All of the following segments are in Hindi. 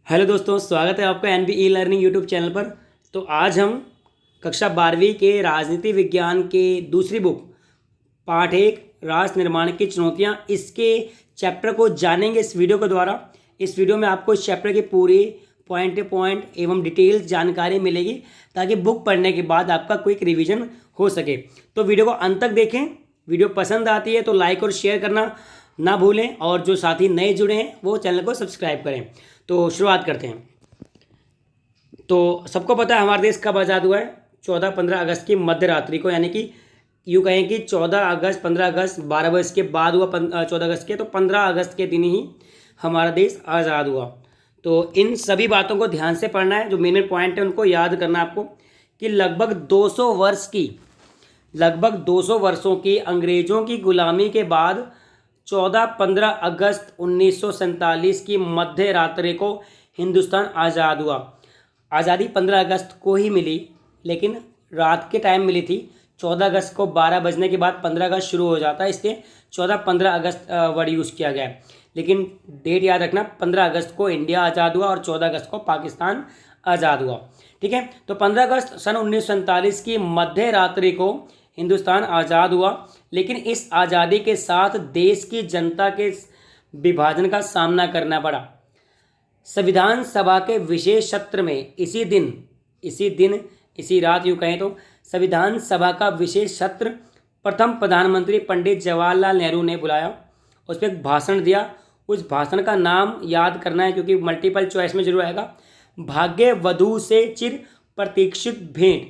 हेलो दोस्तों, स्वागत है आपका N B E learning YouTube channel पर। तो आज हम कक्षा 12वीं के राजनीति विज्ञान के दूसरी बुक पाठ 1 राष्ट्र निर्माण की चुनौतियां, इसके चैप्टर को जानेंगे इस वीडियो के द्वारा। इस वीडियो में आपको इस चैप्टर की पूरी पॉइंट टू पॉइंट एवं डिटेल्स जानकारी मिलेगी ताकि बुक पढ़ने के बाद आपका क्विक रिवीजन हो सके। तो वीडियो को अंत तक देखें। वीडियो पसंद आती है तो लाइक और शेयर करना ना भूलें, और जो साथी नए जुड़े हैं वो चैनल को सब्सक्राइब करें। तो शुरुआत करते हैं। तो सबको पता है हमारा देश कब आज़ाद हुआ है? 14-15 अगस्त की मध्य रात्रि को, यानी कि यूँ कहें कि 14 अगस्त 15 अगस्त 12 बजे के बाद हुआ 14 अगस्त के, तो 15 अगस्त के दिन ही हमारा देश आज़ाद हुआ। तो इन सभी बातों को ध्यान से पढ़ना है, जो मेन पॉइंट है उनको याद करना आपको कि लगभग 200 वर्षों की अंग्रेज़ों की गुलामी के बाद 14-15 अगस्त 1947 की मध्य रात्रि को हिंदुस्तान आज़ाद हुआ। आज़ादी 15 अगस्त को ही मिली, लेकिन रात के टाइम मिली थी। 14 अगस्त को 12 बजने के बाद 15 अगस्त शुरू हो जाता है, इसलिए 14-15 अगस्त वर्ड यूज़ किया गया है। लेकिन डेट याद रखना, 15 अगस्त को इंडिया आज़ाद हुआ और 14 अगस्त को पाकिस्तान आज़ाद हुआ। ठीक है, तो 15 अगस्त सन 1947 की मध्य रात्रि को हिंदुस्तान आज़ाद हुआ, लेकिन इस आज़ादी के साथ देश की जनता के विभाजन का सामना करना पड़ा। संविधान सभा के विशेष सत्र में इसी रात यूँ कहें तो संविधान सभा का विशेष सत्र प्रथम प्रधानमंत्री पंडित जवाहरलाल नेहरू ने बुलाया। उस पर एक भाषण दिया। उस भाषण का नाम याद करना है क्योंकि मल्टीपल चॉइस में जरूर आएगा। भाग्यवधू से चिर प्रतीक्षित भेंट।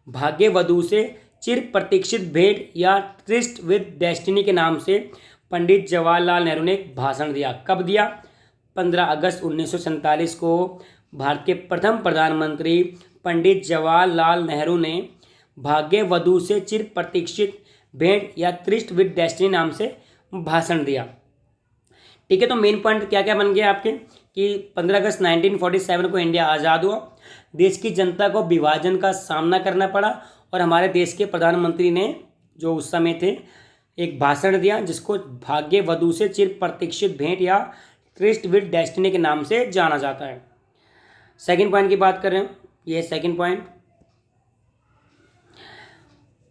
भाग्यवधू से चिर प्रतीक्षित भेंट या ट्रिस्ट विद डेस्टिनी के नाम से पंडित जवाहरलाल नेहरू ने एक भाषण दिया। कब दिया? 15 अगस्त 1947 को भारत के प्रथम प्रधानमंत्री पंडित जवाहरलाल नेहरू ने भाग्यवधू से चिर प्रतीक्षित भेंट या ट्रिस्ट विद डेस्टिनी नाम से भाषण दिया। ठीक है, तो मेन पॉइंट क्या क्या बन गया आपके कि 15 अगस्त 1947 को इंडिया आज़ाद हुआ, देश की जनता को विभाजन का सामना करना पड़ा और हमारे देश के प्रधानमंत्री ने, जो उस समय थे, एक भाषण दिया जिसको भाग्यवधू से चिर प्रतीक्षित भेंट या ट्रिस्ट विद डेस्टिनी के नाम से जाना जाता है। सेकंड पॉइंट की बात कर रहे हैं, ये सेकंड पॉइंट।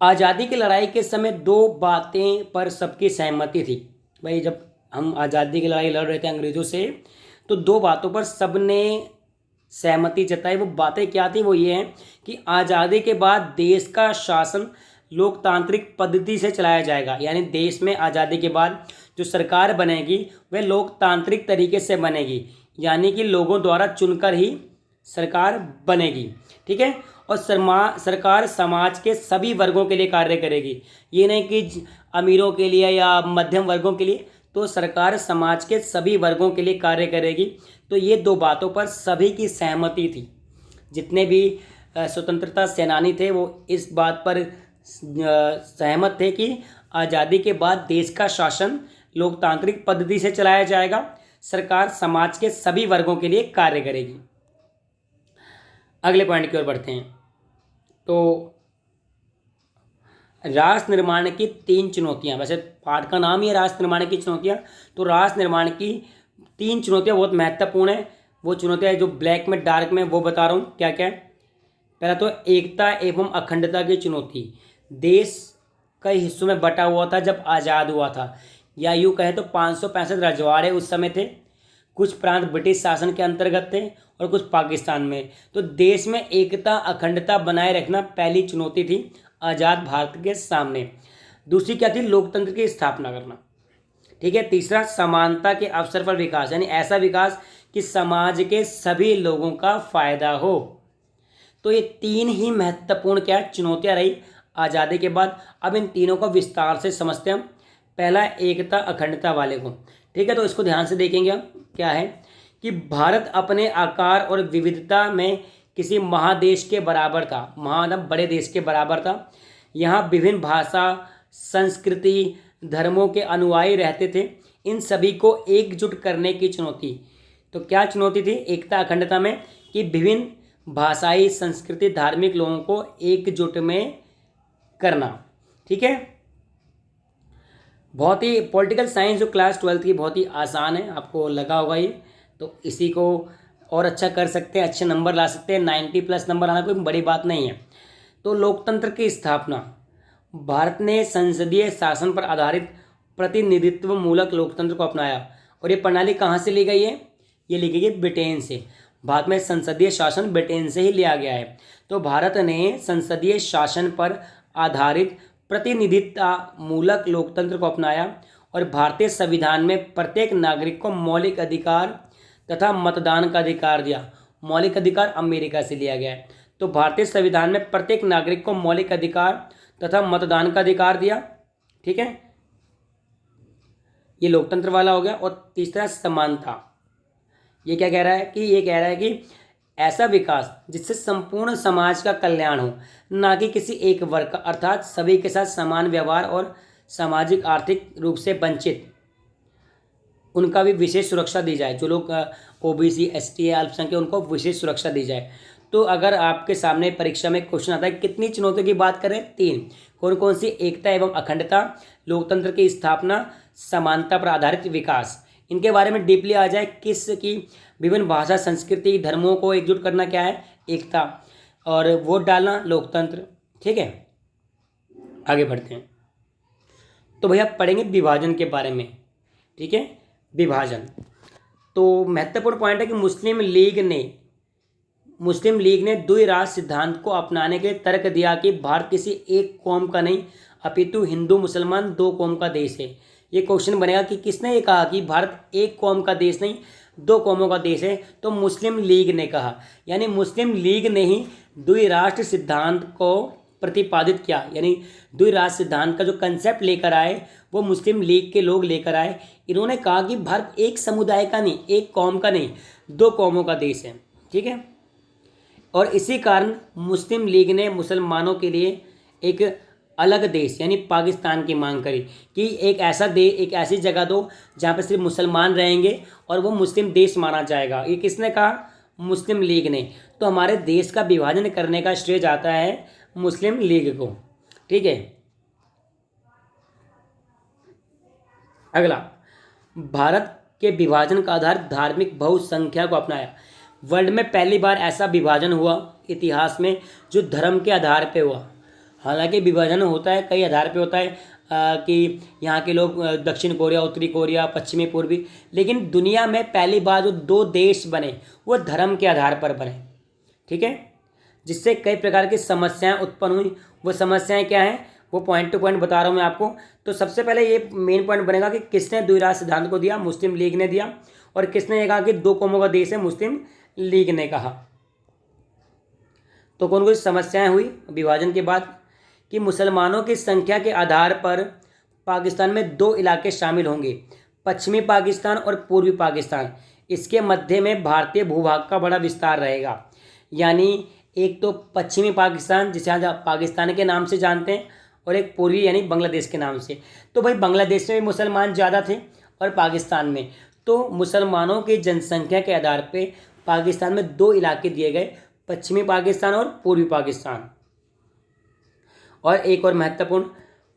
आज़ादी की लड़ाई के समय 2 बातें पर सबकी सहमति थी। भाई, जब हम आज़ादी की लड़ाई लड़ रहे थे अंग्रेज़ों से, तो 2 बातों पर सबने सहमति जताई। वो बातें क्या थी? वो ये हैं कि आज़ादी के बाद देश का शासन लोकतांत्रिक पद्धति से चलाया जाएगा, यानी देश में आज़ादी के बाद जो सरकार बनेगी वह लोकतांत्रिक तरीके से बनेगी, यानी कि लोगों द्वारा चुनकर ही सरकार बनेगी। ठीक है, और सरकार समाज के सभी वर्गों के लिए कार्य करेगी, ये नहीं कि अमीरों के लिए या मध्यम वर्गों के लिए, तो सरकार समाज के सभी वर्गों के लिए कार्य करेगी। तो ये 2 बातों पर सभी की सहमति थी। जितने भी स्वतंत्रता सेनानी थे वो इस बात पर सहमत थे कि आज़ादी के बाद देश का शासन लोकतांत्रिक पद्धति से चलाया जाएगा, सरकार समाज के सभी वर्गों के लिए कार्य करेगी। अगले पॉइंट की ओर बढ़ते हैं। तो राष्ट्र निर्माण की 3 चुनौतियां, वैसे पाठ का नाम ही है राष्ट्र निर्माण की चुनौतियां, तो राष्ट्र निर्माण की 3 चुनौतियां बहुत महत्वपूर्ण है। वो चुनौतियां जो ब्लैक में डार्क में वो बता रहा हूँ क्या क्या है। पहला तो एकता एवं अखंडता की चुनौती। देश कई हिस्सों में बटा हुआ था जब आज़ाद हुआ था, या यूँ कहें तो 565 रजवाड़े उस समय थे। कुछ प्रांत ब्रिटिश शासन के अंतर्गत थे और कुछ पाकिस्तान में। तो देश में एकता अखंडता बनाए रखना पहली चुनौती थी आज़ाद भारत के सामने। दूसरी क्या थी? लोकतंत्र की स्थापना करना। ठीक है। तीसरा, समानता के अवसर पर विकास, यानी ऐसा विकास कि समाज के सभी लोगों का फायदा हो। तो ये 3 ही महत्वपूर्ण क्या चुनौतियां रही आज़ादी के बाद। अब इन तीनों को विस्तार से समझते हैं हम। पहला, एकता अखंडता वाले को। ठीक है, तो इसको ध्यान से देखेंगे हम। क्या है कि भारत अपने आकार और विविधता में किसी महादेश के बराबर था, मतलब बड़े देश के बराबर था। यहाँ विभिन्न भाषा, संस्कृति, धर्मों के अनुयायी रहते थे। इन सभी को एकजुट करने की चुनौती। तो क्या चुनौती थी एकता अखंडता में? कि विभिन्न भाषाई, संस्कृति, धार्मिक लोगों को एकजुट में करना। ठीक है, बहुत ही पॉलिटिकल साइंस जो क्लास 12th की बहुत ही आसान है, आपको लगा होगा ये। तो इसी को और अच्छा कर सकते हैं, अच्छे नंबर ला सकते हैं। 90+ नंबर आना कोई बड़ी बात नहीं है। तो लोकतंत्र की स्थापना, भारत ने संसदीय शासन पर आधारित प्रतिनिधित्व मूलक लोकतंत्र को अपनाया। और ये प्रणाली कहाँ से ली गई है? ये ली गई है ब्रिटेन से। भारत में संसदीय शासन ब्रिटेन से ही लिया गया है। तो भारत ने संसदीय शासन पर आधारित प्रतिनिधित्व मूलक लोकतंत्र को अपनाया और भारतीय संविधान में प्रत्येक नागरिक को मौलिक अधिकार तथा मतदान का अधिकार दिया। मौलिक अधिकार अमेरिका से लिया गया है। तो भारतीय संविधान में प्रत्येक नागरिक को मौलिक अधिकार तथा मतदान का अधिकार दिया। ठीक है, ये लोकतंत्र वाला हो गया। और तीसरा समानता, ये क्या कह रहा है कि ये कह रहा है कि ऐसा विकास जिससे संपूर्ण समाज का कल्याण हो, ना कि किसी एक वर्ग का, अर्थात सभी के साथ समान व्यवहार और सामाजिक आर्थिक रूप से वंचित उनका भी विशेष सुरक्षा दी जाए। जो लोग ओबीसी, एसटी, अल्पसंख्यक, उनको विशेष सुरक्षा दी जाए। तो अगर आपके सामने परीक्षा में क्वेश्चन आता है कितनी चुनौतियों की बात करें? 3। कौन कौन सी? एकता एवं अखंडता, लोकतंत्र की स्थापना, समानता पर आधारित विकास। इनके बारे में डीपली आ जाए। किस की? विभिन्न भाषा, संस्कृति, धर्मों को एकजुट करना क्या है? एकता। और वोट डालना, लोकतंत्र। ठीक है, आगे बढ़ते हैं। तो भैया पढ़ेंगे विभाजन के बारे में। ठीक है, विभाजन। तो महत्वपूर्ण पॉइंट है कि मुस्लिम लीग ने द्विराष्ट्र सिद्धांत को अपनाने के लिए तर्क दिया कि भारत किसी एक कौम का नहीं अपितु हिंदू मुसलमान 2 कौम का देश है। ये क्वेश्चन बनेगा कि किसने ये कहा कि भारत एक कौम का देश नहीं 2 कौमों का देश है? तो मुस्लिम लीग ने कहा। यानी मुस्लिम लीग ने ही द्विराष्ट्र सिद्धांत को प्रतिपादित किया। यानी द्विराष्ट्र सिद्धांत का जो कंसेप्ट लेकर आए वो मुस्लिम लीग के लोग लेकर आए। इन्होंने कहा कि भारत एक समुदाय का नहीं, एक कौम का नहीं, 2 कौमों का देश है। ठीक है, और इसी कारण मुस्लिम लीग ने मुसलमानों के लिए एक अलग देश यानी पाकिस्तान की मांग करी कि एक ऐसी जगह दो जहाँ पर सिर्फ मुसलमान रहेंगे और वो मुस्लिम देश माना जाएगा। ये किसने कहा? मुस्लिम लीग ने। तो हमारे देश का विभाजन करने का श्रेय जाता है मुस्लिम लीग को। ठीक है, अगला, भारत के विभाजन का आधार धार्मिक बहुसंख्या को अपनाया। वर्ल्ड में पहली बार ऐसा विभाजन हुआ इतिहास में जो धर्म के आधार पे हुआ। हालांकि विभाजन होता है कई आधार पे होता है कि यहाँ के लोग दक्षिण कोरिया, उत्तरी कोरिया, पश्चिमी पूर्वी, लेकिन दुनिया में पहली बार जो 2 देश बने वो धर्म के आधार पर बने। ठीक है, जिससे कई प्रकार की समस्याएं उत्पन्न हुई। वो समस्याएं क्या हैं वो पॉइंट टू पॉइंट बता रहा हूँ मैं आपको। तो सबसे पहले ये मेन पॉइंट बनेगा कि किसने द्विराष्ट्र सिद्धांत को दिया? मुस्लिम लीग ने दिया। और किसने ये कहा कि 2 कौमों का देश है? मुस्लिम लीग ने कहा। तो कौन कौन सी समस्याएं हुई विभाजन के बाद? कि मुसलमानों की संख्या के आधार पर पाकिस्तान में 2 इलाके शामिल होंगे, पश्चिमी पाकिस्तान और पूर्वी पाकिस्तान। इसके मध्य में भारतीय भूभाग का बड़ा विस्तार रहेगा। यानी एक तो पश्चिमी पाकिस्तान जिसे आज पाकिस्तान के नाम से जानते हैं, और एक पूर्वी यानी बांग्लादेश के नाम से। तो भाई बांग्लादेश में भी मुसलमान ज़्यादा थे और पाकिस्तान में। तो मुसलमानों की जनसंख्या के आधार पे पाकिस्तान में 2 इलाके दिए गए, पश्चिमी पाकिस्तान और पूर्वी पाकिस्तान। और एक और महत्वपूर्ण,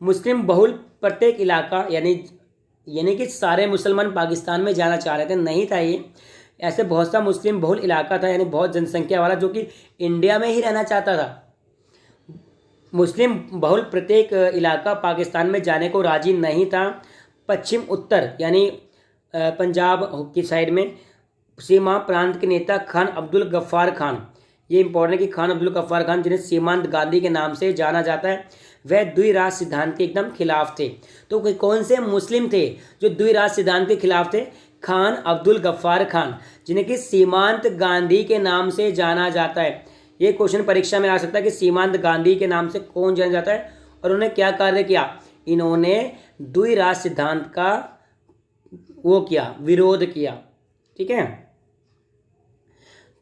मुस्लिम बहुल प्रत्येक इलाका यानी कि सारे मुसलमान पाकिस्तान में जाना चाह रहे थे, नहीं था ये। ऐसे बहुत सा मुस्लिम बहुल इलाका था यानी बहुत जनसंख्या वाला जो कि इंडिया में ही रहना चाहता था। मुस्लिम बहुल प्रत्येक इलाका पाकिस्तान में जाने को राजी नहीं था। पश्चिम उत्तर यानी पंजाब की साइड में सीमा प्रांत के नेता खान अब्दुल गफ्फार खान, ये इंपॉर्टेंट है कि खान अब्दुल गफ्फार खान जिन्हें सीमांत गांधी के नाम से जाना जाता है, वह द्विराष्ट्र सिद्धांत के एकदम खिलाफ थे। तो कौन से मुस्लिम थे जो द्विराष्ट्र सिद्धांत के खिलाफ थे? खान अब्दुल गफ्फार खान, जिन्हें कि सीमांत गांधी के नाम से जाना जाता है। ये क्वेश्चन परीक्षा में आ सकता है कि सीमांत गांधी के नाम से कौन जाना जाता है और उन्होंने क्या कार्य किया? इन्होंने द्विराष्ट्र सिद्धांत का वो किया, विरोध किया। ठीक है,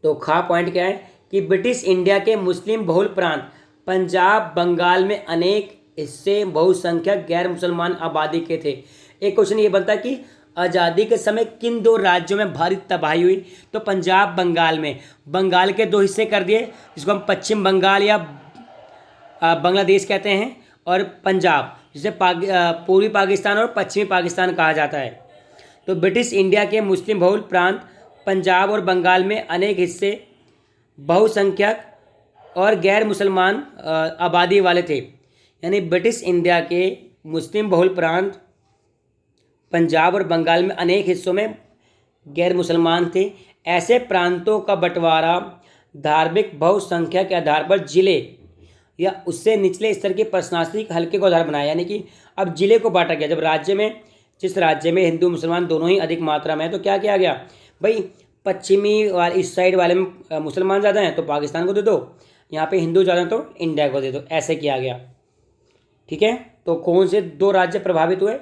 तो खा पॉइंट क्या है कि ब्रिटिश इंडिया के मुस्लिम बहुल प्रांत पंजाब, बंगाल में अनेक हिस्से बहुसंख्यक गैर मुसलमान आबादी के थे। एक क्वेश्चन ये बनता है कि आज़ादी के समय किन 2 राज्यों में भारी तबाही हुई? तो पंजाब, बंगाल में। बंगाल के 2 हिस्से कर दिए जिसको हम पश्चिम बंगाल या बांग्लादेश कहते हैं, और पंजाब जिसे पूर्वी पाकिस्तान और पश्चिमी पाकिस्तान कहा जाता है। तो ब्रिटिश इंडिया के मुस्लिम बहुल प्रांत पंजाब और बंगाल में अनेक हिस्से बहुसंख्यक और गैर मुसलमान आबादी वाले थे। यानी ब्रिटिश इंडिया के मुस्लिम बहुल प्रांत पंजाब और बंगाल में अनेक हिस्सों में गैर मुसलमान थे। ऐसे प्रांतों का बंटवारा धार्मिक बहुसंख्या के आधार पर जिले या उससे निचले स्तर के प्रशासनिक हल्के को आधार बनाया। यानी कि अब जिले को बांटा गया। जब राज्य में, जिस राज्य में हिंदू मुसलमान दोनों ही अधिक मात्रा में है, तो क्या किया गया भाई, पश्चिमी वाले इस साइड वाले में मुसलमान ज़्यादा हैं तो पाकिस्तान को दे दो, यहाँ पे हिंदू ज़्यादा हैं तो इंडिया को दे दो, ऐसे किया गया। ठीक है, तो कौन से दो राज्य प्रभावित हुए,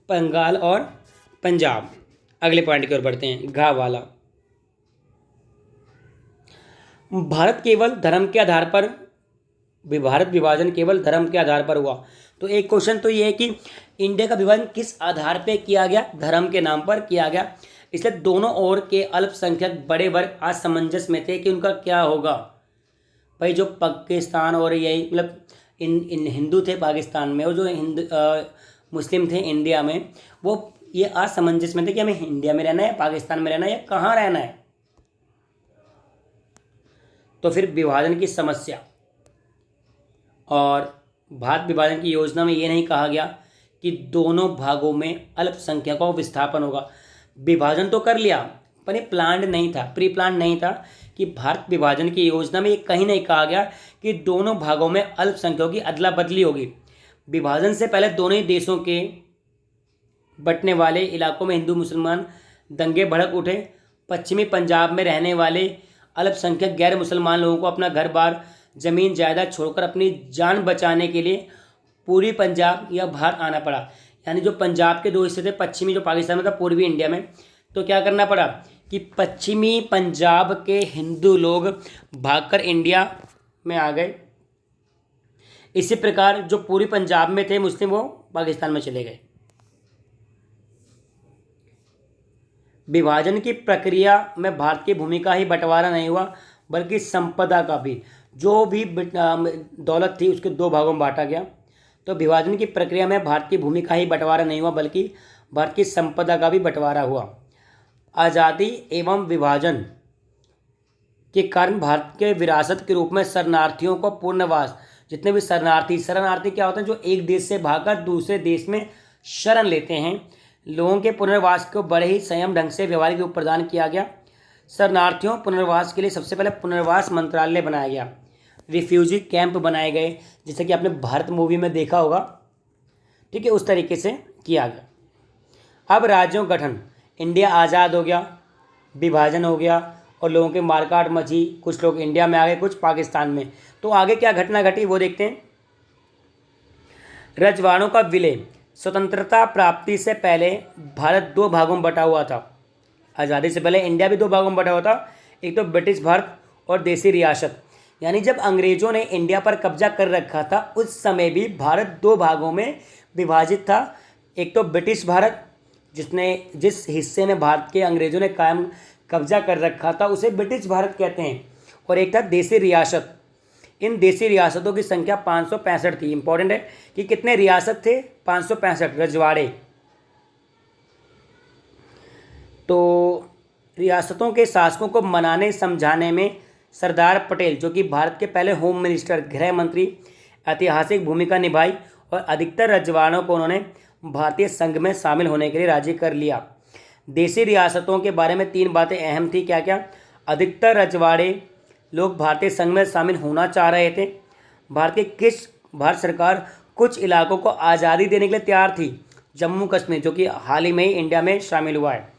बंगाल और पंजाब। अगले पॉइंट की ओर बढ़ते हैं, घ वाला। भारत केवल धर्म के आधार पर, भारत विभाजन केवल धर्म के आधार पर हुआ। तो एक क्वेश्चन तो ये है कि इंडिया का विभाजन किस आधार पे किया गया, धर्म के नाम पर किया गया। इसलिए दोनों ओर के अल्पसंख्यक बड़े वर्ग असमंजस में थे कि उनका क्या होगा। भाई जो पाकिस्तान और यही मतलब इन हिंदू थे पाकिस्तान में, और जो मुस्लिम थे इंडिया में, वो ये असमंजस में थे कि हमें इंडिया में रहना है, पाकिस्तान में रहना है, या कहाँ रहना है। तो फिर विभाजन की समस्या, और भारत विभाजन की योजना में ये नहीं कहा गया कि दोनों भागों में अल्पसंख्यकों का विस्थापन होगा। विभाजन तो कर लिया पर ये प्लान नहीं था, प्री प्लान नहीं था कि भारत विभाजन की योजना में ये कहीं नहीं कहा गया कि दोनों भागों में अल्पसंख्यकों की अदला बदली होगी। विभाजन से पहले दोनों ही देशों के बंटने वाले इलाकों में हिंदू मुसलमान दंगे भड़क उठे। पश्चिमी पंजाब में रहने वाले अल्पसंख्यक गैर मुसलमान लोगों को अपना घर बार, जमीन जायदाद छोड़कर अपनी जान बचाने के लिए पूर्वी पंजाब या बाहर आना पड़ा। यानी जो पंजाब के दो हिस्से थे, पश्चिमी जो पाकिस्तान में था, पूर्वी इंडिया में, तो क्या करना पड़ा कि पश्चिमी पंजाब के हिंदू लोग भागकर इंडिया में आ गए। इसी प्रकार जो पूर्वी पंजाब में थे मुस्लिम, वो पाकिस्तान में चले गए। विभाजन की प्रक्रिया में भारत की भूमिका ही बंटवारा नहीं हुआ, बल्कि संपदा का भी, जो भी दौलत थी उसके दो भागों में बांटा गया। तो विभाजन की प्रक्रिया में भारत की भूमिका ही बंटवारा नहीं हुआ, बल्कि भारत की संपदा का भी बंटवारा हुआ। आज़ादी एवं विभाजन के कारण भारत के विरासत के रूप में शरणार्थियों को पुनर्वास, जितने भी शरणार्थी क्या होते हैं, जो एक देश से भागकर दूसरे देश में शरण लेते हैं, लोगों के पुनर्वास को बड़े ही संयम ढंग से व्यवहारिक रूप प्रदान किया गया। शरणार्थियों पुनर्वास के लिए सबसे पहले पुनर्वास मंत्रालय बनाया गया, रिफ्यूजी कैंप बनाए गए, जैसे कि आपने भारत मूवी में देखा होगा। ठीक है, उस तरीके से किया गया। अब राज्यों गठन, इंडिया आज़ाद हो गया, विभाजन हो गया और लोगों के मारकाट मची, कुछ लोग इंडिया में आ गए, कुछ पाकिस्तान में। तो आगे क्या घटना घटी वो देखते हैं। रजवाड़ों का विलय। स्वतंत्रता प्राप्ति से पहले भारत दो भागों में बटा हुआ था। आज़ादी से पहले इंडिया भी दो भागों में बटा हुआ था, एक तो ब्रिटिश भारत और देसी रियासत। यानी जब अंग्रेजों ने इंडिया पर कब्जा कर रखा था, उस समय भी भारत दो भागों में विभाजित था। एक तो ब्रिटिश भारत, जिस हिस्से में भारत के अंग्रेजों ने कायम कब्जा कर रखा था उसे ब्रिटिश भारत कहते हैं, और एक था देसी रियासत। इन देसी रियासतों की संख्या 565 थी। इंपॉर्टेंट है कि कितने रियासत थे, 565 रजवाड़े। तो रियासतों के शासकों को मनाने समझाने में सरदार पटेल, जो कि भारत के पहले होम मिनिस्टर, गृह मंत्री, ऐतिहासिक भूमिका निभाई, और अधिकतर रजवाड़ों को उन्होंने भारतीय संघ में शामिल होने के लिए राजी कर लिया। देसी रियासतों के बारे में 3 बातें अहम थी। क्या क्या? अधिकतर रजवाड़े लोग भारतीय संघ में शामिल होना चाह रहे थे। भारत सरकार कुछ इलाकों को आज़ादी देने के लिए तैयार थी, जम्मू कश्मीर, जो कि हाल ही में ही इंडिया में शामिल हुआ है।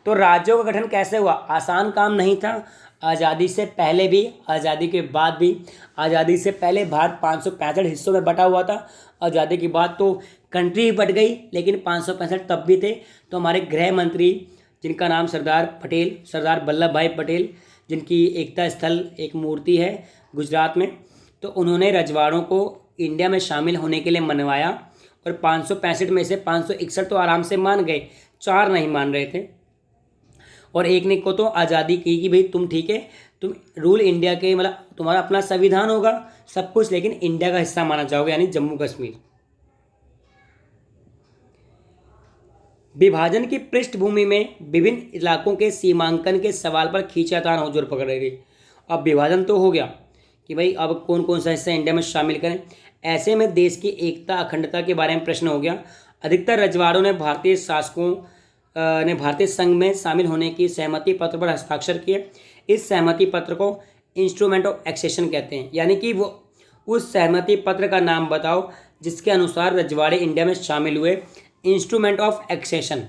तो राज्यों का गठन कैसे हुआ? आसान काम नहीं था। आज़ादी से पहले भी, आज़ादी के बाद भी। आज़ादी से पहले भारत 565 हिस्सों में बटा हुआ था। आज़ादी के बाद तो कंट्री ही बट गई, लेकिन 565 तब भी थे। तो हमारे गृह मंत्री, जिनका नाम सरदार वल्लभ भाई पटेल, जिनकी एकता स्थल एक मूर्ति है गुजरात में, तो उन्होंने रजवाड़ों को इंडिया में शामिल होने के लिए मनवाया। और 565 में से 561 तो आराम से मान गए, 4 नहीं मान रहे थे। और एक ने को तो आज़ादी की कि भाई तुम ठीक है, तुम रूल इंडिया के, मतलब तुम्हारा अपना संविधान होगा सब कुछ, लेकिन इंडिया का हिस्सा माना जाओगे, यानी जम्मू कश्मीर। विभाजन की पृष्ठभूमि में विभिन्न इलाकों के सीमांकन के सवाल पर खींचातान हो जोर पकड़ रही थी। अब विभाजन तो हो गया कि भाई अब कौन कौन सा हिस्सा इंडिया में शामिल करें, ऐसे में देश की एकता अखंडता के बारे में प्रश्न हो गया। अधिकतर रजवाड़ों ने भारतीय शासकों ने भारतीय संघ में शामिल होने की सहमति पत्र पर हस्ताक्षर किए। इस सहमति पत्र को इंस्ट्रूमेंट ऑफ एक्सेशन कहते हैं, यानी कि वो उस सहमति पत्र का नाम बताओ जिसके अनुसार रजवाड़े इंडिया में शामिल हुए। इंस्ट्रूमेंट ऑफ एक्सेशन,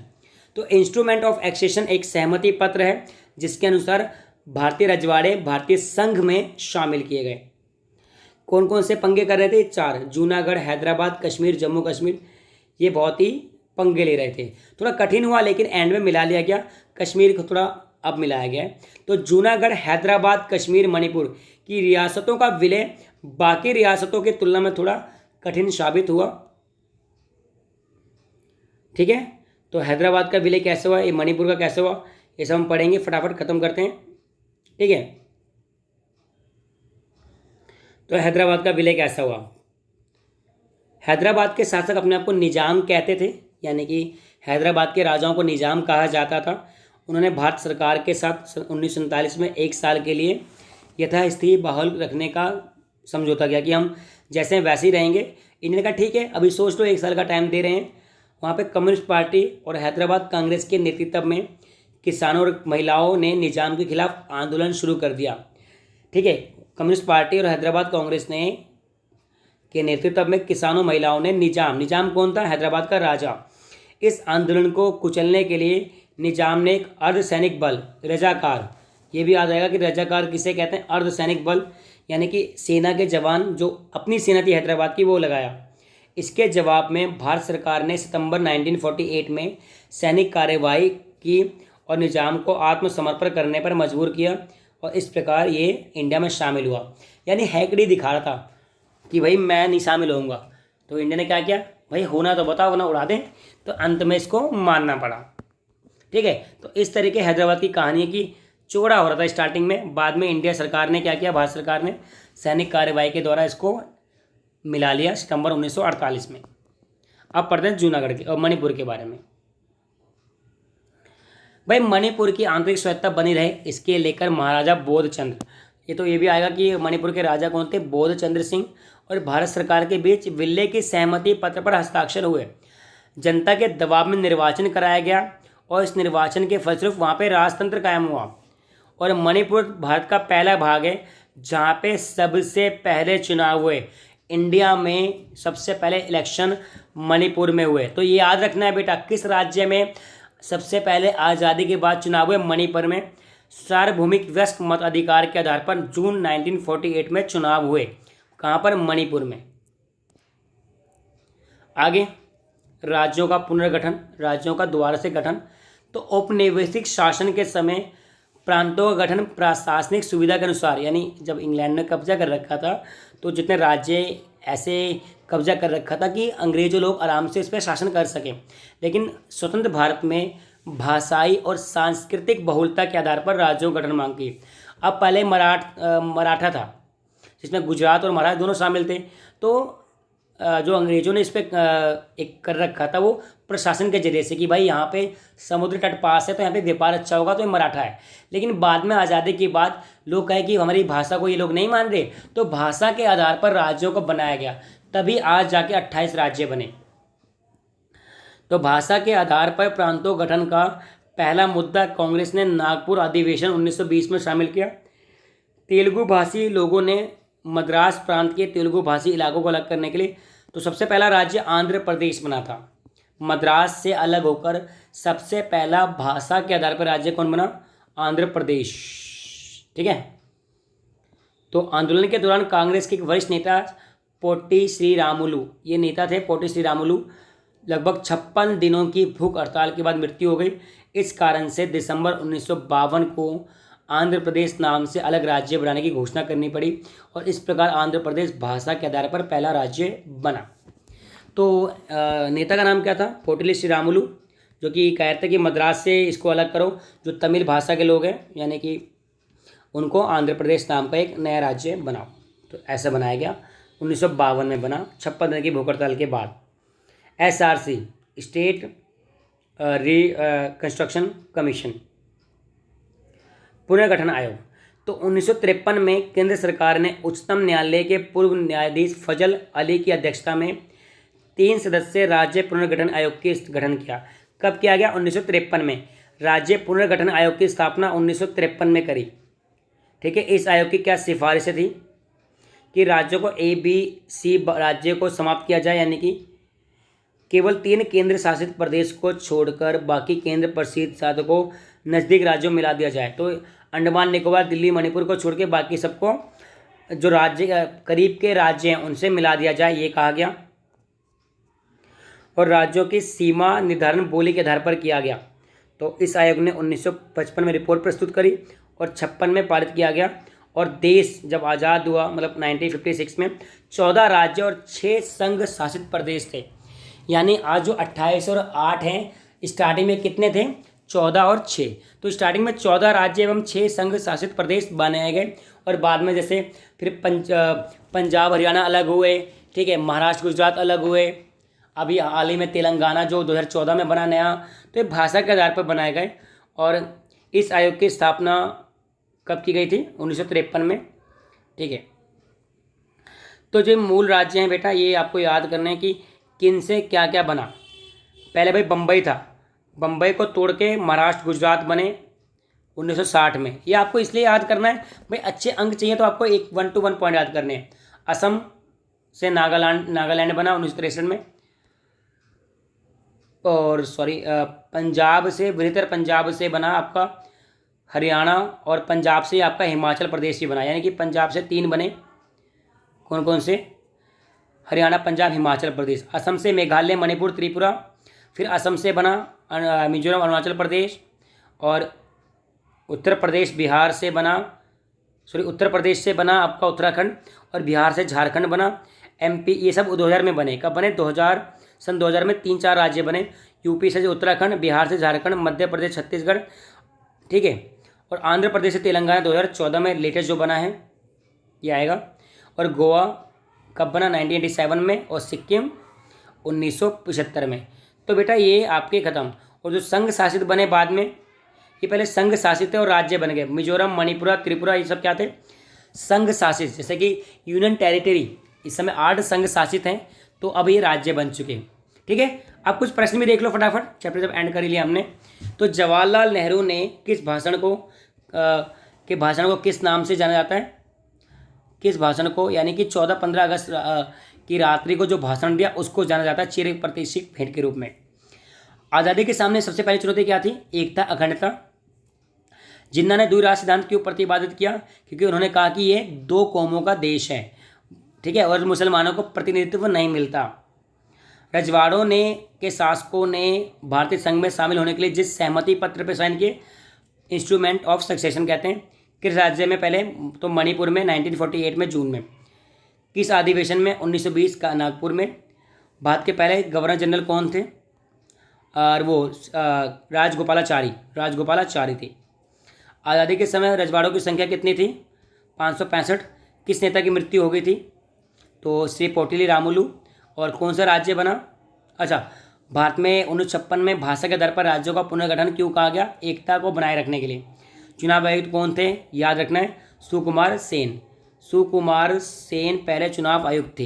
तो इंस्ट्रूमेंट ऑफ एक्सेशन एक सहमति पत्र है जिसके अनुसार भारतीय रजवाड़े भारतीय संघ में शामिल किए गए। कौन कौन से पंगे कर रहे थे? 4, जूनागढ़, हैदराबाद, कश्मीर, जम्मू कश्मीर, ये बहुत ही पंगे ले रहे थे। थोड़ा कठिन हुआ लेकिन एंड में मिला लिया गया, कश्मीर को थोड़ा अब मिलाया गया है। तो जूनागढ़, हैदराबाद, कश्मीर, मणिपुर की रियासतों का विलय बाकी रियासतों की तुलना में थोड़ा कठिन साबित हुआ। ठीक है, तो हैदराबाद का विलय कैसे हुआ, ये मणिपुर का कैसे हुआ, ये सब हम पढ़ेंगे। फटाफट खत्म करते हैं। ठीक है, तो हैदराबाद का विलय कैसा हुआ? हैदराबाद के शासक अपने आप को निजाम कहते थे, यानी कि हैदराबाद के राजाओं को निजाम कहा जाता था। उन्होंने भारत सरकार के साथ 1947 में 1 साल के लिए यथास्थिति बहाल रखने का समझौता किया कि हम जैसे हैं वैसे ही रहेंगे। इन्होंने कहा ठीक है, अभी सोच लो, 1 साल का टाइम दे रहे हैं। वहाँ पे कम्युनिस्ट पार्टी और हैदराबाद कांग्रेस के नेतृत्व में किसानों और महिलाओं ने निजाम के खिलाफ आंदोलन शुरू कर दिया। ठीक है, कम्युनिस्ट पार्टी और हैदराबाद कांग्रेस ने के नेतृत्व में किसानों महिलाओं ने निजाम कौन था? हैदराबाद का राजा। इस आंदोलन को कुचलने के लिए निजाम ने एक अर्धसैनिक बल, रजाकार, ये भी याद आएगा कि रजाकार किसे कहते हैं? अर्धसैनिक बल, यानी कि सेना के जवान जो अपनी सेना थी हैदराबाद की वो लगाया। इसके जवाब में भारत सरकार ने सितंबर 1948 में सैनिक कार्यवाही की और निजाम को आत्मसमर्पण करने पर मजबूर किया और इस प्रकार ये इंडिया में शामिल हुआ। यानी हैकड़ी दिखा रहा था कि भाई मैं नहीं शामिल होऊंगा, तो इंडिया ने क्या किया, भाई होना तो बताओ वरना उड़ा दें, तो अंत में इसको मानना पड़ा। ठीक है, तो इस तरीके हैदराबाद की कहानी की चौड़ा हो रहा था स्टार्टिंग में। बाद में इंडिया सरकार ने क्या किया, भारत सरकार ने सैनिक कार्रवाई के द्वारा इसको मिला लिया सितंबर 1948 में। अब पढ़ते हैं जूनागढ़ के और मणिपुर के बारे में। भाई मणिपुर की आंतरिक स्वायत्तता बनी रहे, इसके लेकर महाराजा बोधचंद्र, ये भी आएगा कि मणिपुर के राजा कौन थे? बोधचंद्र सिंह, और भारत सरकार के बीच विलय की सहमति पत्र पर हस्ताक्षर हुए। जनता के दबाव में निर्वाचन कराया गया और इस निर्वाचन के फलस्वरूप वहाँ पे राजतंत्र कायम हुआ। और मणिपुर भारत का पहला भाग है जहाँ पे सबसे पहले चुनाव हुए। इंडिया में सबसे पहले इलेक्शन मणिपुर में हुए। तो ये याद रखना है बेटा, किस राज्य में सबसे पहले आज़ादी के बाद चुनाव हुए? मणिपुर में। सार्वभौमिक वयस्क मताधिकार के आधार पर जून 1948 में चुनाव हुए। कहाँ पर? मणिपुर में। आगे राज्यों का पुनर्गठन, राज्यों का दोबारा से गठन। तो औपनिवेशिक शासन के समय प्रांतों का गठन प्रशासनिक सुविधा के अनुसार, यानी जब इंग्लैंड ने कब्जा कर रखा था तो जितने राज्य ऐसे कब्जा कर रखा था कि अंग्रेजों लोग आराम से इस पर शासन कर सकें। लेकिन स्वतंत्र भारत में भाषाई और सांस्कृतिक बहुलता के आधार पर राज्यों का गठन मांग की। अब पहले मराठा था जिसमें गुजरात और महाराष्ट्र दोनों शामिल थे। तो जो अंग्रेजों ने इस पर एक कर रखा था वो प्रशासन के जरिए से कि भाई यहाँ पे समुद्र तट पास है तो यहाँ पे व्यापार अच्छा होगा, तो ये मराठा है। लेकिन बाद में आज़ादी के बाद लोग कहे कि हमारी भाषा को ये लोग नहीं मान रहे, तो भाषा के आधार पर राज्यों को बनाया गया, तभी आज जाके 28 राज्य बने। तो भाषा के आधार पर प्रांतों गठन का पहला मुद्दा कांग्रेस ने नागपुर अधिवेशन 1920 में शामिल किया। तेलुगु भाषी लोगों ने मद्रास प्रांत के तेलुगु भाषी इलाकों को अलग करने के लिए तो सबसे पहला राज्य आंध्र प्रदेश बना था। मद्रास से अलग होकर सबसे पहला भाषा के आधार पर राज्य कौन बना? आंध्र प्रदेश। ठीक है, तो आंदोलन के दौरान कांग्रेस के एक वरिष्ठ नेता पोट्टी श्रीरामुलु, ये नेता थे पोट्टी श्रीरामुलु, लगभग 56 दिनों की भूख हड़ताल के बाद मृत्यु हो गई। इस कारण से दिसंबर 1952 को आंध्र प्रदेश नाम से अलग राज्य बनाने की घोषणा करनी पड़ी और इस प्रकार आंध्र प्रदेश भाषा के आधार पर पहला राज्य बना। तो नेता का नाम क्या था? पोट्टी श्रीरामुलु, जो कि कहते हैं कि मद्रास से इसको अलग करो, जो तमिल भाषा के लोग हैं यानी कि उनको आंध्र प्रदेश नाम का एक नया राज्य बनाओ। तो ऐसा बनाया गया, 1952 में बना, 56 दिन की भूख हड़ताल के बाद। SRC state reconstruction commission. पुनर्गठन आयोग, तो 1953 में केंद्र सरकार ने उच्चतम न्यायालय के पूर्व न्यायाधीश फजल अली की अध्यक्षता में 3 सदस्यीय राज्य पुनर्गठन आयोग की गठन किया। कब किया गया? 1953 में। राज्य पुनर्गठन आयोग की स्थापना 1953 में करी। ठीक है। इस आयोग की क्या सिफारिशें थी कि राज्यों को ABC राज्य को समाप्त किया जाए, यानी कि केवल 3 केंद्र शासित प्रदेश को छोड़कर बाकी केंद्र प्रशासित को नज़दीक राज्यों में मिला दिया जाए। तो अंडमान निकोबार, दिल्ली, मणिपुर को छोड़ के बाकी सबको जो राज्य करीब के राज्य हैं उनसे मिला दिया जाए, ये कहा गया। और राज्यों की सीमा निर्धारण बोली के आधार पर किया गया। तो इस आयोग ने 1955 में रिपोर्ट प्रस्तुत करी और 56 में पारित किया गया। और देश जब आज़ाद हुआ, मतलब 1956 में 14 राज्य और 6 संघ शासित प्रदेश थे। यानी आज जो 28 और 8 हैं, स्टार्टिंग में कितने थे? 14 और 6। तो स्टार्टिंग में 14 राज्य एवं 6 संघ शासित प्रदेश बनाए गए और बाद में जैसे फिर पंजाब हरियाणा अलग हुए, ठीक है, महाराष्ट्र गुजरात अलग हुए, अभी हाल ही में तेलंगाना जो 2014 में बना नया। तो ये भाषा के आधार पर बनाए गए। और इस आयोग की स्थापना कब की गई थी? 1953 में। ठीक है। तो जो मूल राज्य हैं बेटा, ये आपको याद करने हैं कि किन से क्या क्या बना। पहले भाई बम्बई था, बम्बई को तोड़ के महाराष्ट्र गुजरात बने 1960 में। ये आपको इसलिए याद करना है भाई, अच्छे अंक चाहिए तो आपको 1 to 1 पॉइंट याद करने हैं। असम से नागालैंड बना 1963 में। और पंजाब से बृहत्तर पंजाब से बना आपका हरियाणा, और पंजाब से आपका हिमाचल प्रदेश भी बना। यानी कि पंजाब से 3 बने। कौन कौन से? हरियाणा, पंजाब, हिमाचल प्रदेश। असम से मेघालय, मणिपुर, त्रिपुरा। फिर असम से बना मिजोरम, अरुणाचल प्रदेश। और उत्तर प्रदेश से बना आपका उत्तराखंड, और बिहार से झारखंड बना। MP, ये सब 2000 में बने। कब बने? सन 2000 में 3-4 राज्य बने। यूपी से उत्तराखंड, बिहार से झारखंड, मध्य प्रदेश, छत्तीसगढ़, ठीक है, और आंध्र प्रदेश से तेलंगाना 2014 में लेटेस्ट जो बना है ये आएगा। और गोवा कब बना? 1987 में। और सिक्किम 1975 में। तो बेटा ये आपके खत्म। और जो संघ शासित बने बाद में, ये पहले संघ शासित है और राज्य बन गए। मिजोरम, मणिपुर, त्रिपुरा, ये सब क्या थे? संघ शासित। जैसे कि यूनियन टेरिटरी, इस समय 8 संघ शासित हैं, तो अब ये राज्य बन चुके हैं। ठीक है। अब कुछ प्रश्न भी देख लो फटाफट, चैप्टर जब एंड कर लिया हमने। तो जवाहरलाल नेहरू ने किस भाषण को किस नाम से जाना जाता है? किस भाषण को? यानी कि 14-15 अगस्त की रात्रि को जो भाषण दिया उसको जाना जाता है चिर प्रतीक्षित भेंट के रूप में। आज़ादी के सामने सबसे पहली चुनौती क्या थी? एकता, अखंडता। जिन्ना ने द्विराष्ट्र सिद्धांत क्यों प्रतिपादित किया? क्योंकि उन्होंने कहा कि ये 2 कौमों का देश है, ठीक है, और मुसलमानों को प्रतिनिधित्व नहीं मिलता। रजवाड़ों के शासकों ने भारतीय संघ में शामिल होने के लिए जिस सहमति पत्र पर साइन किए, इंस्ट्रूमेंट ऑफ सक्सेशन कहते हैं। किस राज्य में? पहले तो मणिपुर में 1948 में जून में। किस अधिवेशन में? 1920 का नागपुर में। भारत के पहले गवर्नर जनरल कौन थे? और वो राजगोपालाचारी थे। आज़ादी के समय रजवाड़ों की संख्या कितनी थी? 565। किस नेता की मृत्यु हो गई थी? तो श्री पोटिली रामुलू। और कौन सा राज्य बना? अच्छा, भारत में 1956 में भाषा के आधार पर राज्यों का पुनर्गठन क्यों कहा गया? एकता को बनाए रखने के लिए। चुनाव आयुक्त कौन थे? याद रखना है, सुकुमार सेन पहले चुनाव आयुक्त थे।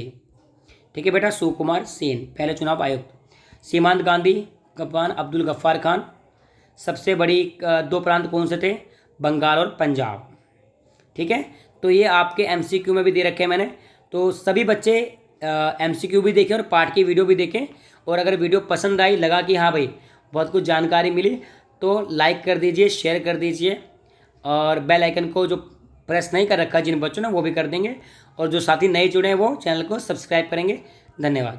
ठीक है बेटा, सुकुमार सेन पहले चुनाव आयुक्त। सीमांत गांधी, कप्तान अब्दुल गफ्फार खान। सबसे बड़ी 2 प्रांत कौन से थे? बंगाल और पंजाब। ठीक है। तो ये आपके MCQ में भी दे रखे हैं मैंने। तो सभी बच्चे MCQ भी देखें और पाठ की वीडियो भी देखें। और अगर वीडियो पसंद आई, लगा कि हाँ भाई बहुत कुछ जानकारी मिली, तो लाइक कर दीजिए, शेयर कर दीजिए, और बेल आइकन को जो प्रेस नहीं कर रखा जिन बच्चों ने वो भी कर देंगे, और जो साथी नए जुड़े हैं वो चैनल को सब्सक्राइब करेंगे। धन्यवाद।